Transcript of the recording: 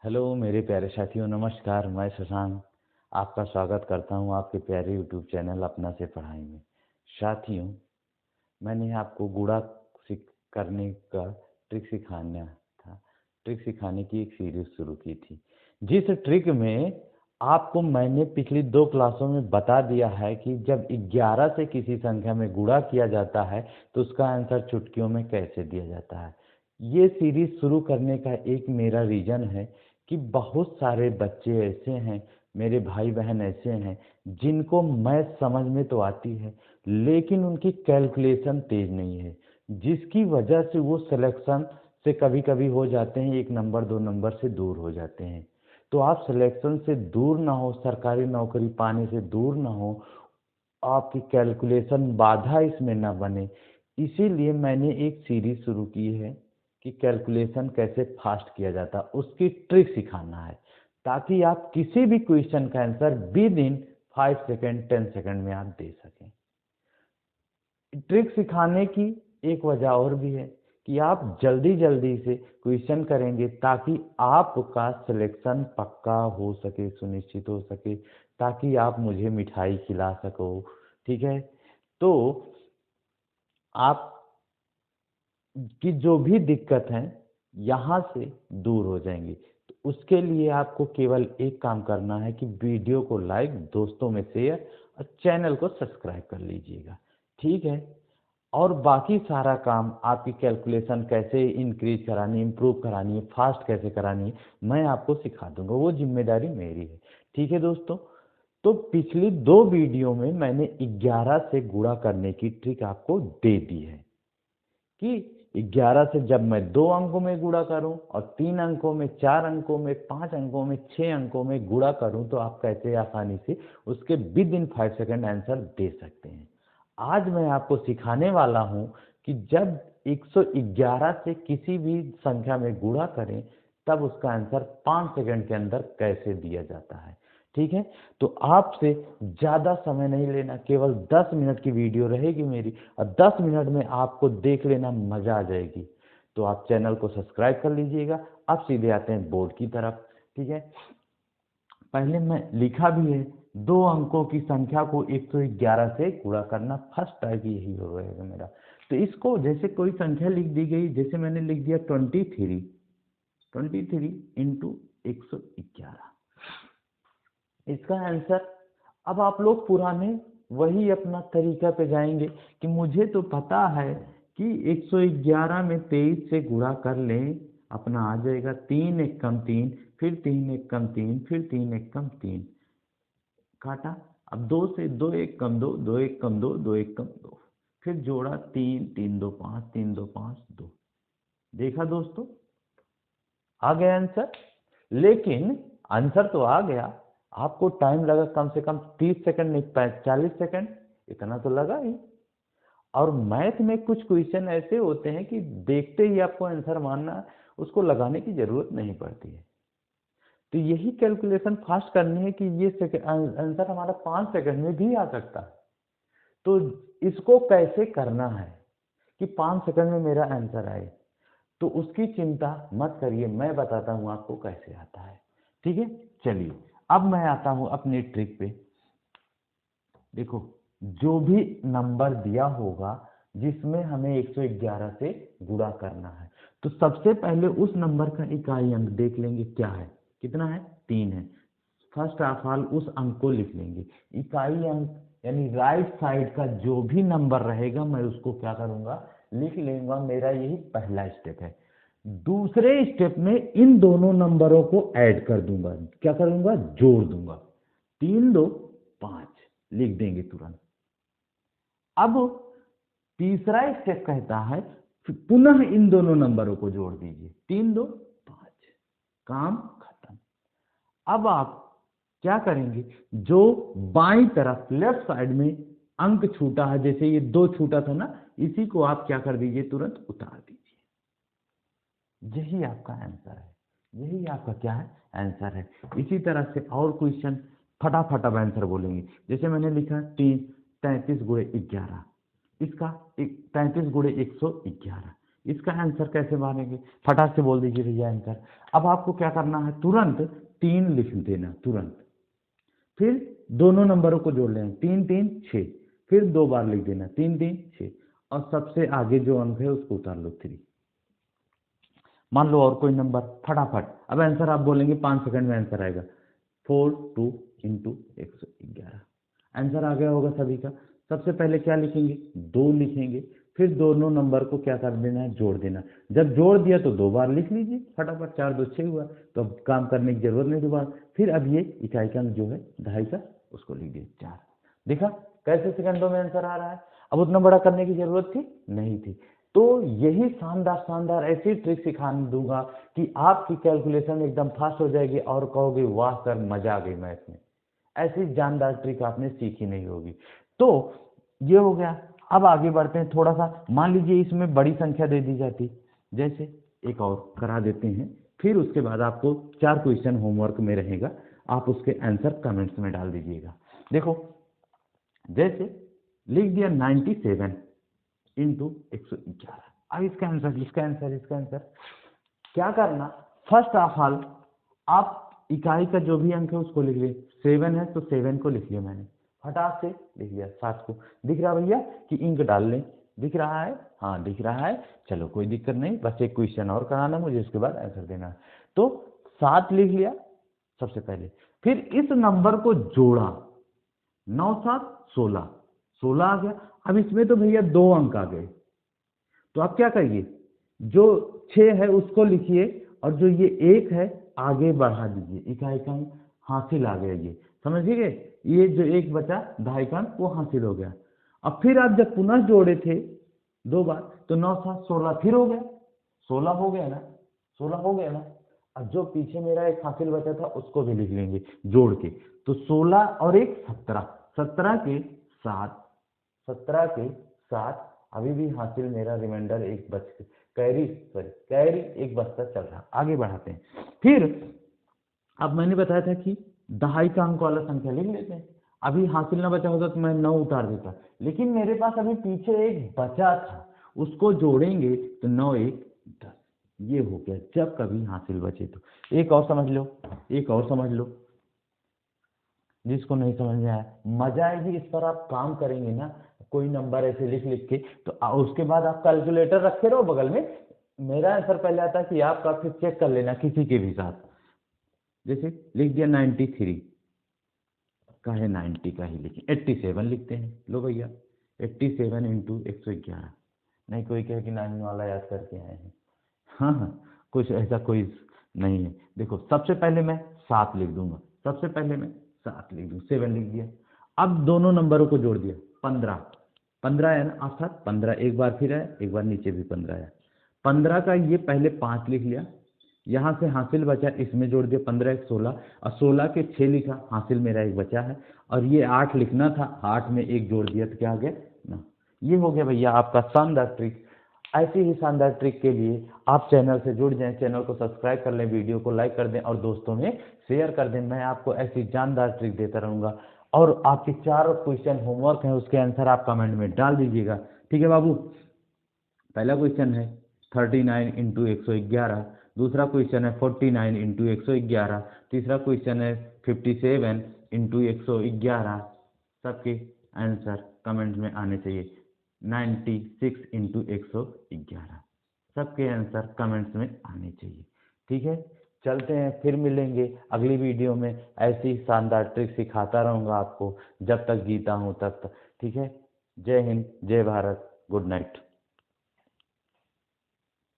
Hello मेरे प्यारे साथियों, नमस्कार। मैं शशांक आपका स्वागत करता हूं आपके प्यारे यूट्यूब चैनल अपना से पढ़ाई में। साथियों, मैंने आपको गुणा करने का ट्रिक सिखाना था। ट्रिक सिखाने की एक सीरीज शुरू की थी, जिस ट्रिक में आपको मैंने पिछली 2 क्लासों में बता दिया है कि जब 11 से किसी संख्या में गुणा किया जाता है तो उसका आंसर चुटकियों में कैसे दिया जाता है। ये सीरीज शुरू करने का एक मेरा रीजन है कि बहुत सारे बच्चे ऐसे हैं, मेरे भाई बहन ऐसे हैं जिनको मैथ समझ में तो आती है लेकिन उनकी कैलकुलेशन तेज नहीं है, जिसकी वजह से वो सिलेक्शन से कभी कभी हो जाते हैं, 1 नंबर 2 नंबर से दूर हो जाते हैं। तो आप सिलेक्शन से दूर ना हो, सरकारी नौकरी पाने से दूर ना हो, आपकी कैलकुलेशन बाधा इसमें ना बने, इसीलिए मैंने एक सीरीज शुरू की है कि कैलकुलेशन कैसे फास्ट किया जाता है, उसकी ट्रिक सिखाना है, ताकि आप किसी भी क्वेश्चन का answer with in 5 second 10 second में आप दे सकें। ट्रिक सिखाने की एक वजह और भी है कि आप जल्दी जल्दी से क्वेश्चन करेंगे ताकि आपका सिलेक्शन पक्का हो सके, सुनिश्चित हो सके, ताकि आप मुझे मिठाई खिला सको। ठीक है, तो आप की जो भी दिक्कत है यहाँ से दूर हो जाएंगी। तो उसके लिए आपको केवल एक काम करना है कि वीडियो को लाइक, दोस्तों में शेयर और चैनल को सब्सक्राइब कर लीजिएगा। ठीक है, और बाकी सारा काम, आपकी कैलकुलेशन कैसे इंक्रीज करानी, इम्प्रूव करानी है, फास्ट कैसे करानी है, मैं आपको सिखा दूंगा, वो जिम्मेदारी मेरी है। ठीक है दोस्तों, तो पिछली 2 वीडियो में मैंने 11 से गुणा करने की ट्रिक आपको दे दी है कि 11 से जब मैं 2 अंकों में गुणा करूं और 3 अंकों में, 4 अंकों में, 5 अंकों में, 6 अंकों में गुणा करूं तो आप कैसे आसानी से उसके विद इन 5 सेकेंड आंसर दे सकते हैं। आज मैं आपको सिखाने वाला हूं कि जब 111 से किसी भी संख्या में गुणा करें तब उसका आंसर 5 सेकेंड के अंदर कैसे दिया जाता है। ठीक है, तो आपसे ज़्यादा समय नहीं लेना, केवल 10 मिनट की वीडियो रहेगी मेरी और 10 मिनट में आपको देख लेना, मज़ा आ जाएगी। तो आप चैनल को सब्सक्राइब कर लीजिएगा। अब सीधे आते हैं बोर्ड की तरफ। ठीक है, पहले मैं लिखा भी है, 2 अंकों की संख्या को 111 से गुणा करना। फर्स्ट टाइप यही हो रहेगा मेरा। तो इसको जैसे कोई संख्या लिख दी गई, जैसे मैंने लिख दिया 23 इंटू 111, इसका आंसर। अब आप लोग पुराने वही अपना तरीका पे जाएंगे कि मुझे तो पता है कि 111 में 23 से गुणा कर लें, अपना आ जाएगा 3 एक कम 3, फिर 3 एक कम 3, फिर 3 एक कम 3, काटा। अब 2 से 2 एक कम 2, 2 एक कम 2, 2 एक कम 2, फिर जोड़ा 3, 3 2 5, 3 2 5 2। देखा दोस्तों, आ गया आंसर। लेकिन आंसर तो आ गया, आपको टाइम लगा कम से कम 30 सेकंड, नहीं 40 सेकंड, इतना तो लगा ही। और मैथ में कुछ क्वेश्चन ऐसे होते हैं कि देखते ही आपको आंसर मानना, उसको लगाने की जरूरत नहीं पड़ती है। तो यही कैलकुलेशन फास्ट करनी है कि ये आंसर हमारा 5 सेकंड में भी आ सकता है। तो इसको कैसे करना है कि 5 सेकंड में मेरा आंसर आए, तो उसकी चिंता मत करिए, मैं बताता हूं आपको कैसे आता है। ठीक है, चलिए अब मैं आता हूं अपनी ट्रिक पे। देखो, जो भी नंबर दिया होगा जिसमें हमें 111 से गुणा करना है, तो सबसे पहले उस नंबर का इकाई अंक देख लेंगे क्या है, कितना है, 3 है। फर्स्ट ऑफ ऑल उस अंक को लिख लेंगे। इकाई अंक यानी राइट साइड का जो भी नंबर रहेगा मैं उसको क्या करूंगा, लिख लूंगा। मेरा यही पहला स्टेप है। दूसरे स्टेप में इन दोनों नंबरों को ऐड कर दूंगा, क्या करूंगा, जोड़ दूंगा। 3 2 5 लिख देंगे तुरंत। अब तीसरा स्टेप कहता है पुनः इन दोनों नंबरों को जोड़ दीजिए, 3 2 5, काम खत्म। अब आप क्या करेंगे, जो बाईं तरफ लेफ्ट साइड में अंक छूटा है, जैसे ये 2 छूटा था ना, इसी को आप क्या कर दीजिए, तुरंत उतार दीजिए। यही आपका आंसर है, यही आपका क्या है, आंसर है। इसी तरह से और क्वेश्चन फटाफट अब आंसर बोलेंगे। जैसे मैंने लिखा 33 गुणे 11, इसका 33 गुणे 111, इसका आंसर कैसे मानेंगे, फटाक से बोल दीजिए भैया आंसर। अब आपको क्या करना है, तुरंत 3 लिख देना तुरंत, फिर दोनों नंबरों को जोड़ लेना, 3 3 6, फिर 2 बार लिख देना 3 3 6, और सबसे आगे जो अंक है उसको उतार लो 3। मान लो और कोई नंबर, फटाफट। अब आंसर आप बोलेंगे 5 सेकंड में आंसर आएगा, 42 इंटू 111। आंसर आ गया होगा सभी का। सबसे पहले क्या लिखेंगे, 2 लिखेंगे, फिर दोनों नंबर को क्या कर देना है, जोड़ देना। जब जोड़ दिया तो 2 बार लिख लीजिए फटाफट, 4 2 6 हुआ, तो अब काम करने की जरूरत नहीं दोबारा। फिर अब ये इकाई का अंक जो है 2.5 का, उसको लिख दिए 4। देखा कैसे सेकंडों में आंसर आ रहा है। अब उतना बड़ा करने की जरूरत थी नहीं थी। तो यही शानदार शानदार ऐसी ट्रिक सिखाने दूंगा कि आपकी कैलकुलेशन एकदम फास्ट हो जाएगी और कहोगे वाह सर मजा आ गई मैथ में। ऐसी जानदार ट्रिक आपने सीखी नहीं होगी। तो ये हो गया। अब आगे बढ़ते हैं थोड़ा सा। मान लीजिए इसमें बड़ी संख्या दे दी जाती, जैसे एक और करा देते हैं, फिर उसके बाद आपको 4 क्वेश्चन होमवर्क में रहेगा, आप उसके आंसर कमेंट्स में डाल दीजिएगा। देखो जैसे लिख दिया 97 इंटू 111। अब इसका आंसर क्या करना, फर्स्ट ऑफ ऑल आप इकाई का जो भी अंक है उसको लिख लिए। 7 है तो 7 को लिख लिया मैंने, फटाक से लिख लिया। 7 को दिख रहा भैया कि इंक डाल लें, दिख रहा है, हाँ दिख रहा है, चलो कोई दिक्कत नहीं, बस एक क्वेश्चन और कराना मुझे, उसके बाद आंसर देना है। तो 7 लिख लिया सबसे पहले, फिर इस नंबर को जोड़ा, 9 7 16, 16 आ गया। अब इसमें तो भैया 2 अंक आ गए, तो आप क्या करिए, जो 6 है उसको लिखिए और जो ये 1 है आगे बढ़ा दीजिए, इकाई का अंक हासिल आ गया। ये समझिए, ये जो 1 बचा 2.5 का अंक वो हासिल हो गया। अब फिर आप जब पुनः जोड़े थे 2 बार, तो 9 7 16 फिर हो गया, 16 हो गया ना, 16 हो गया ना। अब जो पीछे मेरा एक हासिल बचा था उसको भी लिख लेंगे जोड़ के, तो 16 और 1 17, 17 के 7, 17 के 7, अभी भी हासिल मेरा रिमाइंडर एक बच कैरी एक बचता चल रहा। आगे बढ़ाते हैं। फिर अब मैंने बताया था कि 2.5 का अंक वाला संख्या लिख लेते हैं। अभी हासिल ना बचा होता तो मैं 9 उतार देता, लेकिन मेरे पास अभी पीछे एक बचा था, उसको जोड़ेंगे तो 9 1 10, ये हो गया जब कभी हासिल बचे तो। एक और समझ लो, जिसको नहीं समझ में आया, मजा आएगी इस पर, आप काम करेंगे ना, कोई नंबर ऐसे लिख लिख के, तो उसके बाद आप कैलकुलेटर रखे रहो बगल में। मेरा आंसर पहले आता है कि आपका, फिर चेक कर लेना किसी के भी साथ। जैसे लिख दिया 93 का है, 90 का ही लिखिए, 87 लिखते हैं। लो भैया 87 इंटू 111, नहीं कोई कहे कि नानी वाला याद करके आए हैं, हाँ हाँ, कुछ ऐसा कोई नहीं है। देखो सबसे पहले मैं 7 लिख दूंगा, 7 लिख दिया। अब दोनों नंबरों को जोड़ दिया, 15 है ना, अर्थात 15 एक बार फिर है, एक बार नीचे भी 15 है। 15 का ये पहले 5 लिख लिया, यहाँ से हासिल बचा इसमें जोड़ दिया, 15 1 16, और 16 के 6 लिखा, हासिल मेरा एक बचा है, और ये 8 लिखना था, 8 में 1 जोड़ दिया तो क्या आ गया 9। ये हो गया भैया आपका शानदार ट्रिक। ऐसी ही शानदार ट्रिक के लिए आप चैनल से जुड़ जाएं, चैनल को सब्सक्राइब कर लें, वीडियो को लाइक कर दें और दोस्तों में शेयर कर दें। मैं आपको ऐसी जानदार ट्रिक देता रहूँगा। और आपके 4 क्वेश्चन होमवर्क हैं, उसके आंसर आप कमेंट में डाल दीजिएगा, ठीक है बाबू। पहला क्वेश्चन है 39 इंटू 111, दूसरा क्वेश्चन है 49 इंटू 111, तीसरा क्वेश्चन है 57 इंटू 111। सबके आंसर कमेंट में आने चाहिए। 96 इंटू 111, सबके आंसर कमेंट्स में आने चाहिए, ठीक है। चलते हैं, फिर मिलेंगे अगली वीडियो में। ऐसी शानदार ट्रिक सिखाता रहूँगा आपको जब तक जीता हूँ तब तक, ठीक है। जय हिंद, जय भारत, गुड नाइट।